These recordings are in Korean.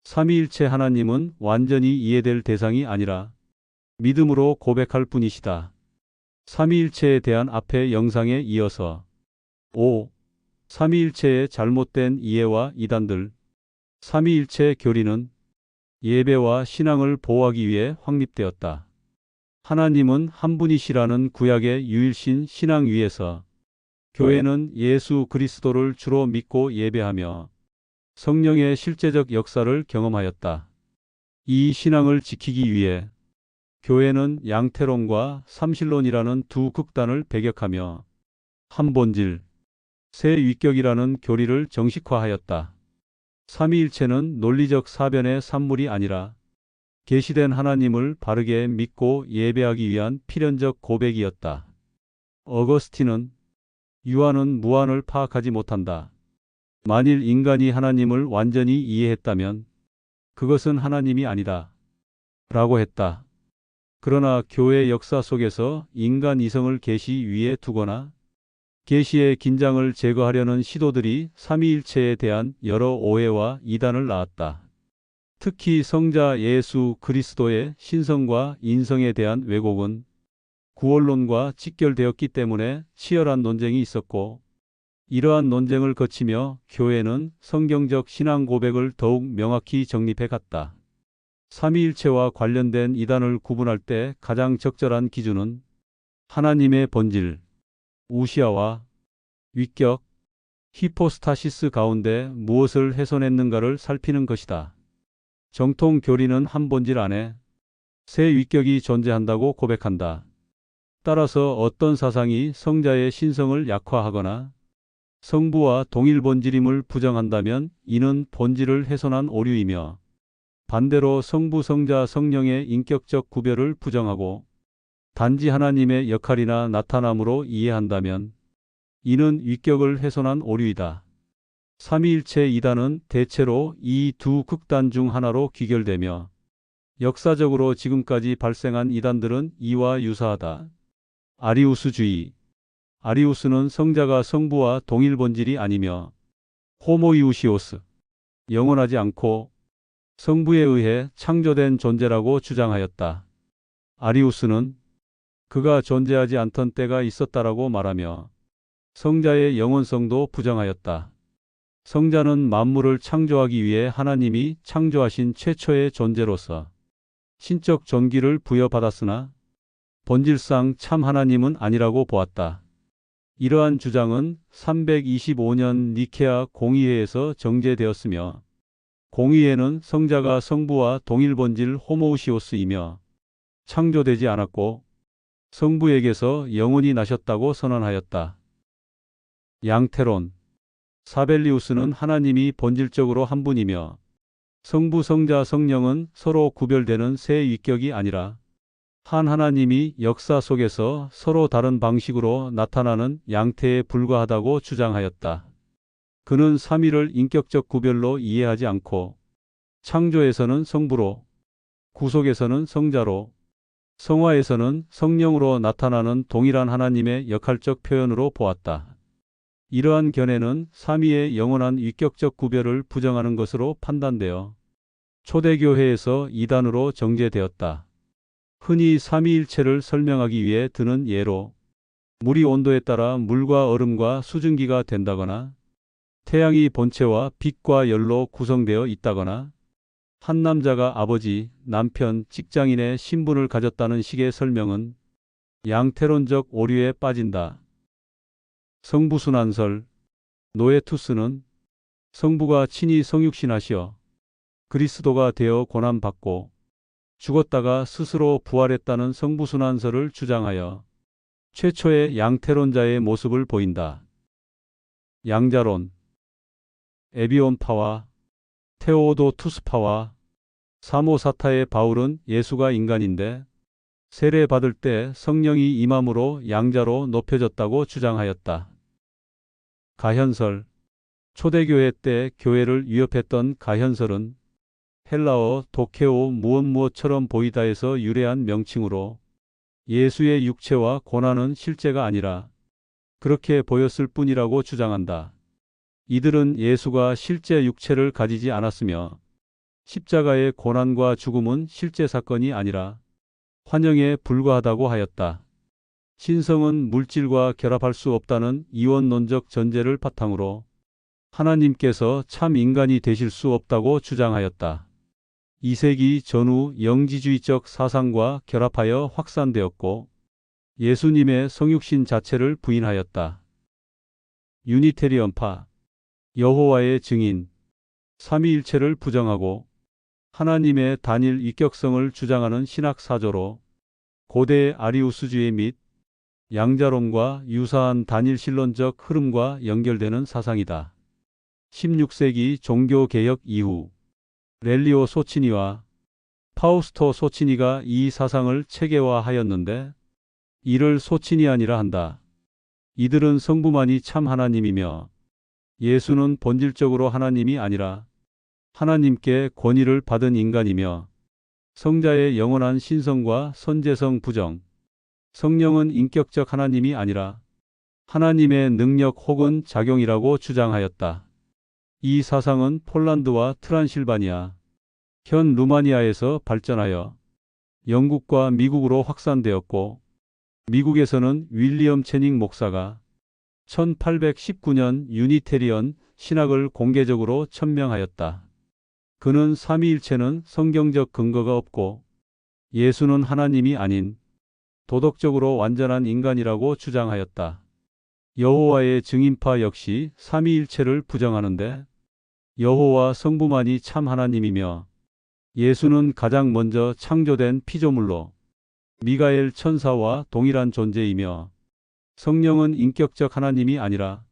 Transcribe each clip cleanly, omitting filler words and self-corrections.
삼위일체 하나님은 완전히 이해될 대상이 아니라 믿음으로 고백할 뿐이시다. 삼위일체에 대한 앞의 영상에 이어서 5. 삼위일체의 잘못된 이해와 이단들. 삼위일체 교리는 예배와 신앙을 보호하기 위해 확립되었다. 하나님은 한 분이시라는 구약의 유일신 신앙 위에서 교회는 예수 그리스도를 주로 믿고 예배하며 성령의 실제적 역사를 경험하였다. 이 신앙을 지키기 위해 교회는 양태론과 삼신론이라는 두 극단을 배격하며 한 본질, 세 위격이라는 교리를 정식화하였다. 삼위일체는 논리적 사변의 산물이 아니라 계시된 하나님을 바르게 믿고 예배하기 위한 필연적 고백이었다. 어거스틴은 유한은 무한을 파악하지 못한다. 만일 인간이 하나님을 완전히 이해했다면 그것은 하나님이 아니다. 라고 했다. 그러나 교회 역사 속에서 인간 이성을 계시 위에 두거나 계시의 긴장을 제거하려는 시도들이 삼위일체에 대한 여러 오해와 이단을 낳았다. 특히 성자 예수 그리스도의 신성과 인성에 대한 왜곡은 구원론과 직결되었기 때문에 치열한 논쟁이 있었고, 이러한 논쟁을 거치며 교회는 성경적 신앙 고백을 더욱 명확히 정립해 갔다. 삼위일체와 관련된 이단을 구분할 때 가장 적절한 기준은 하나님의 본질, 우시아와 위격, 히포스타시스 가운데 무엇을 훼손했는가를 살피는 것이다. 정통 교리는 한 본질 안에 세 위격이 존재한다고 고백한다. 따라서 어떤 사상이 성자의 신성을 약화하거나 성부와 동일 본질임을 부정한다면 이는 본질을 훼손한 오류이며, 반대로 성부, 성자, 성령의 인격적 구별을 부정하고 단지 하나님의 역할이나 나타남으로 이해한다면 이는 위격을 훼손한 오류이다. 삼위일체 이단은 대체로 이 두 극단 중 하나로 귀결되며, 역사적으로 지금까지 발생한 이단들은 이와 유사하다. 아리우스주의. 아리우스는 성자가 성부와 동일 본질이 아니며 호모이우시오스, 영원하지 않고 성부에 의해 창조된 존재라고 주장하였다. 아리우스는 그가 존재하지 않던 때가 있었다라고 말하며 성자의 영원성도 부정하였다. 성자는 만물을 창조하기 위해 하나님이 창조하신 최초의 존재로서 신적 존귀를 부여받았으나 본질상 참 하나님은 아니라고 보았다. 이러한 주장은 325년 니케아 공의회에서 정제되었으며, 공의회는 성자가 성부와 동일 본질 호모우시오스이며 창조되지 않았고 성부에게서 영혼이 나셨다고 선언하였다. 양태론. 사벨리우스는 하나님이 본질적으로 한 분이며 성부, 성자, 성령은 서로 구별되는 세 위격이 아니라 한 하나님이 역사 속에서 서로 다른 방식으로 나타나는 양태에 불과하다고 주장하였다. 그는 삼위를 인격적 구별로 이해하지 않고 창조에서는 성부로, 구속에서는 성자로, 성화에서는 성령으로 나타나는 동일한 하나님의 역할적 표현으로 보았다. 이러한 견해는 삼위의 영원한 위격적 구별을 부정하는 것으로 판단되어 초대교회에서 이단으로 정제되었다. 흔히 삼위일체를 설명하기 위해 드는 예로 물이 온도에 따라 물과 얼음과 수증기가 된다거나 태양이 본체와 빛과 열로 구성되어 있다거나 한 남자가 아버지, 남편, 직장인의 신분을 가졌다는 식의 설명은 양태론적 오류에 빠진다. 성부순환설. 노에투스는 성부가 친히 성육신하시어 그리스도가 되어 고난받고 죽었다가 스스로 부활했다는 성부순환설을 주장하여 최초의 양태론자의 모습을 보인다. 양자론. 에비온파와 테오도투스파와 사모사타의 바울은 예수가 인간인데 세례받을 때 성령이 임함으로 양자로 높여졌다고 주장하였다. 가현설. 초대교회 때 교회를 위협했던 가현설은 헬라어 도케오 무엇무엇처럼 보이다에서 유래한 명칭으로 예수의 육체와 고난은 실제가 아니라 그렇게 보였을 뿐이라고 주장한다. 이들은 예수가 실제 육체를 가지지 않았으며 십자가의 고난과 죽음은 실제 사건이 아니라 환영에 불과하다고 하였다. 신성은 물질과 결합할 수 없다는 이원론적 전제를 바탕으로 하나님께서 참 인간이 되실 수 없다고 주장하였다. 2세기 전후 영지주의적 사상과 결합하여 확산되었고 예수님의 성육신 자체를 부인하였다. 유니테리언파, 여호와의 증인, 삼위일체를 부정하고 하나님의 단일 인격성을 주장하는 신학 사조로 고대 아리우스주의 및 양자론과 유사한 단일신론적 흐름과 연결되는 사상이다. 16세기 종교개혁 이후 렐리오 소치니와 파우스토 소치니가 이 사상을 체계화하였는데 이를 소치니안이라 한다. 이들은 성부만이 참 하나님이며 예수는 본질적으로 하나님이 아니라 하나님께 권위를 받은 인간이며 성자의 영원한 신성과 선제성 부정, 성령은 인격적 하나님이 아니라 하나님의 능력 혹은 작용이라고 주장하였다. 이 사상은 폴란드와 트란실바니아, 현 루마니아에서 발전하여 영국과 미국으로 확산되었고 미국에서는 윌리엄 체닝 목사가 1819년 유니테리언 신학을 공개적으로 천명하였다. 그는 삼위일체는 성경적 근거가 없고 예수는 하나님이 아닌 도덕적으로 완전한 인간이라고 주장하였다. 여호와의 증인파 역시 삼위일체를 부정하는데 여호와 성부만이 참 하나님이며 예수는 가장 먼저 창조된 피조물로 미가엘 천사와 동일한 존재이며 성령은 인격적 하나님이 아니라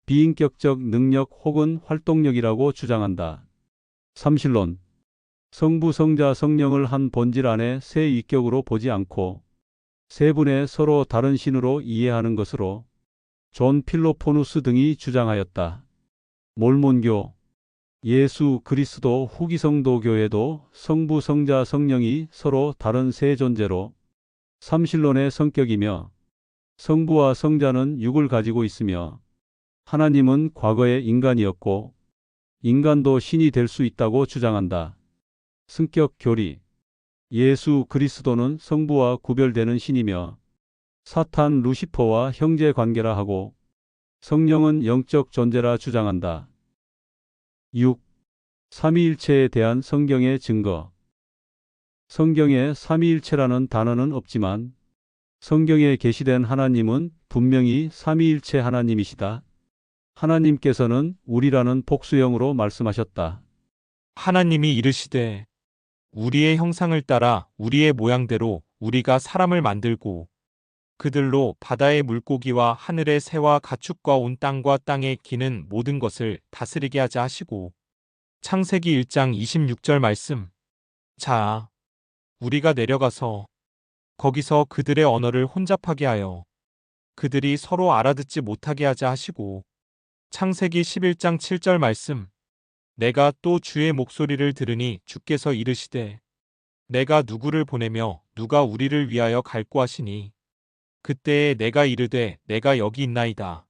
비인격적 능력 혹은 활동력이라고 주장한다. 삼신론, 성부, 성자, 성령을 한 본질 안에 세 위격으로 보지 않고 세 분의 서로 다른 신으로 이해하는 것으로 존 필로포누스 등이 주장하였다. 몰몬교, 예수 그리스도 후기성도교에도 성부, 성자, 성령이 서로 다른 세 존재로 삼신론의 성격이며 성부와 성자는 육을 가지고 있으며 하나님은 과거의 인간이었고 인간도 신이 될 수 있다고 주장한다. 승격 교리, 예수 그리스도는 성부와 구별되는 신이며 사탄 루시퍼와 형제 관계라 하고 성령은 영적 존재라 주장한다. 6. 삼위일체에 대한 성경의 증거. 성경에 삼위일체라는 단어는 없지만 성경에 계시된 하나님은 분명히 삼위일체 하나님이시다. 하나님께서는 우리라는 복수형으로 말씀하셨다. 하나님이 이르시되 우리의 형상을 따라 우리의 모양대로 우리가 사람을 만들고 그들로 바다의 물고기와 하늘의 새와 가축과 온 땅과 땅에 기는 모든 것을 다스리게 하자 하시고 창세기 1장 26절 말씀. 자, 우리가 내려가서 거기서 그들의 언어를 혼잡하게 하여 그들이 서로 알아듣지 못하게 하자 하시고 창세기 11장 7절 말씀. 내가 또 주의 목소리를 들으니 주께서 이르시되 내가 누구를 보내며 누가 우리를 위하여 갈고 하시니 그때에 내가 이르되 내가 여기 있나이다.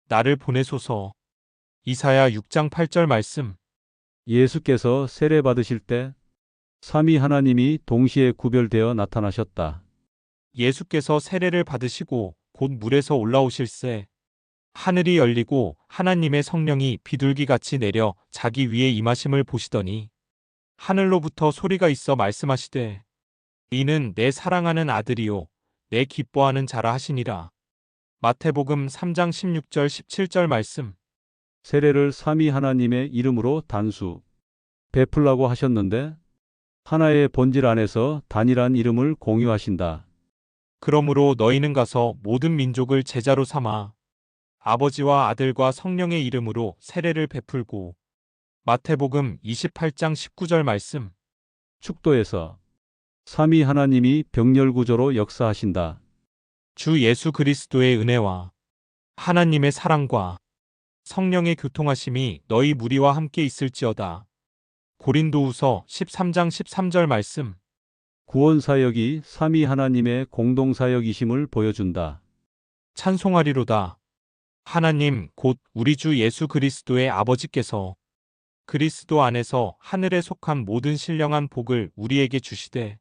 나를 보내소서. 이사야 6장 8절 말씀. 예수께서 세례 받으실 때 삼위 하나님이 동시에 구별되어 나타나셨다. 예수께서 세례를 받으시고 곧 물에서 올라오실새 하늘이 열리고 하나님의 성령이 비둘기같이 내려 자기 위에 임하심을 보시더니 하늘로부터 소리가 있어 말씀하시되 이는 내 사랑하는 아들이요 내 기뻐하는 자라 하시니라. 마태복음 3장 16절 17절 말씀. 세례를 삼위 하나님의 이름으로 단수, 베풀라고 하셨는데 하나의 본질 안에서 단일한 이름을 공유하신다. 그러므로 너희는 가서 모든 민족을 제자로 삼아 아버지와 아들과 성령의 이름으로 세례를 베풀고 마태복음 28장 19절 말씀. 축도에서 삼위 하나님이 병렬구조로 역사하신다. 주 예수 그리스도의 은혜와 하나님의 사랑과 성령의 교통하심이 너희 무리와 함께 있을지어다. 고린도후서 13장 13절 말씀. 구원사역이 삼위 하나님의 공동사역이심을 보여준다. 찬송하리로다. 하나님 곧 우리 주 예수 그리스도의 아버지께서 그리스도 안에서 하늘에 속한 모든 신령한 복을 우리에게 주시되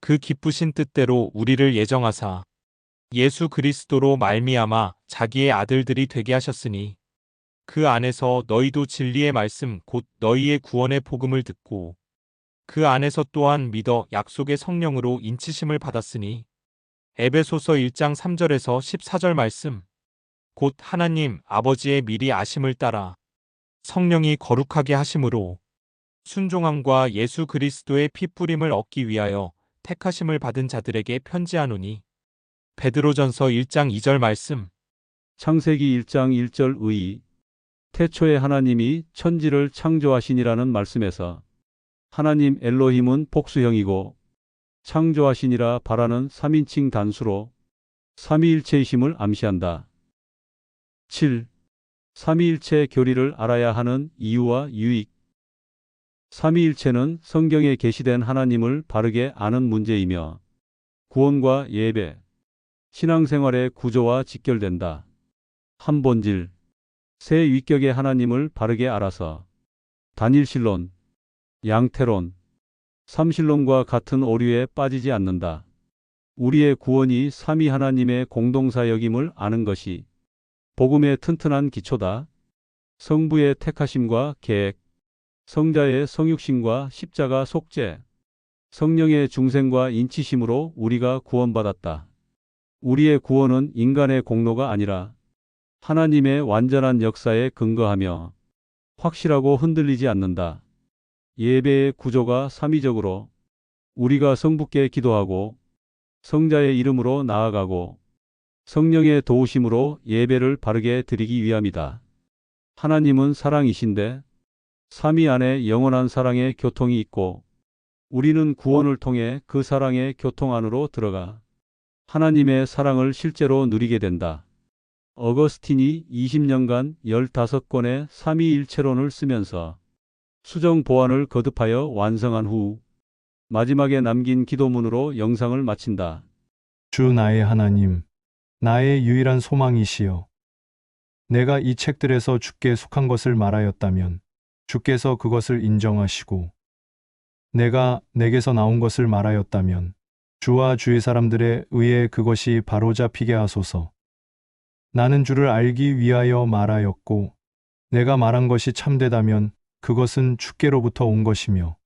그 기쁘신 뜻대로 우리를 예정하사 예수 그리스도로 말미암아 자기의 아들들이 되게 하셨으니 그 안에서 너희도 진리의 말씀 곧 너희의 구원의 복음을 듣고 그 안에서 또한 믿어 약속의 성령으로 인치심을 받았으니 에베소서 1장 3절에서 14절 말씀 곧 하나님 아버지의 미리 아심을 따라 성령이 거룩하게 하심으로 순종함과 예수 그리스도의 피 뿌림을 얻기 위하여 택하심을 받은 자들에게 편지하노니 베드로전서 1장 2절 말씀 창세기 1장 1절 의 태초에 하나님이 천지를 창조하시니라는 말씀에서 하나님 엘로힘은 복수형이고 창조하시니라 바라는 3인칭 단수로 삼위일체이심을 암시한다. 7. 삼위일체 교리를 알아야 하는 이유와 유익. 삼위일체는 성경에 계시된 하나님을 바르게 아는 문제이며 구원과 예배, 신앙생활의 구조와 직결된다. 한 본질, 세 위격의 하나님을 바르게 알아서 단일신론, 양태론, 삼신론과 같은 오류에 빠지지 않는다. 우리의 구원이 삼위 하나님의 공동사역임을 아는 것이 복음의 튼튼한 기초다. 성부의 택하심과 계획, 성자의 성육신과 십자가 속죄, 성령의 중생과 인치심으로 우리가 구원받았다. 우리의 구원은 인간의 공로가 아니라 하나님의 완전한 역사에 근거하며 확실하고 흔들리지 않는다. 예배의 구조가 삼위적으로 우리가 성부께 기도하고 성자의 이름으로 나아가고 성령의 도우심으로 예배를 바르게 드리기 위함이다. 하나님은 사랑이신데 삼위 안에 영원한 사랑의 교통이 있고 우리는 구원을 통해 그 사랑의 교통 안으로 들어가 하나님의 사랑을 실제로 누리게 된다. 어거스틴이 20년간 15권의 삼위일체론을 쓰면서 수정 보완을 거듭하여 완성한 후 마지막에 남긴 기도문으로 영상을 마친다. 주 나의 하나님, 나의 유일한 소망이시여. 내가 이 책들에서 주께 속한 것을 말하였다면 주께서 그것을 인정하시고 내가 내게서 나온 것을 말하였다면 주와 주의 사람들에 의해 그것이 바로잡히게 하소서. 나는 주를 알기 위하여 말하였고 내가 말한 것이 참되다면 그것은 주께로부터 온 것이며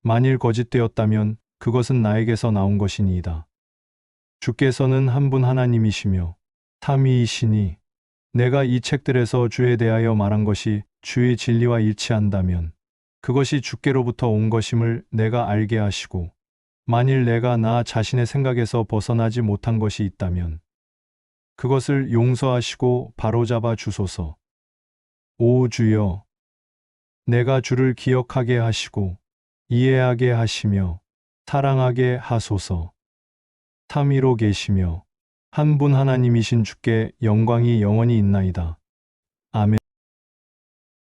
만일 거짓되었다면 그것은 나에게서 나온 것이니이다. 주께서는 한 분 하나님이시며 삼위이시니 내가 이 책들에서 주에 대하여 말한 것이 주의 진리와 일치한다면 그것이 주께로부터 온 것임을 내가 알게 하시고 만일 내가 나 자신의 생각에서 벗어나지 못한 것이 있다면 그것을 용서하시고 바로잡아 주소서. 오 주여, 내가 주를 기억하게 하시고 이해하게 하시며 사랑하게 하소서. 삼위로 계시며 한 분 하나님이신 주께 영광이 영원히 있나이다. 아멘.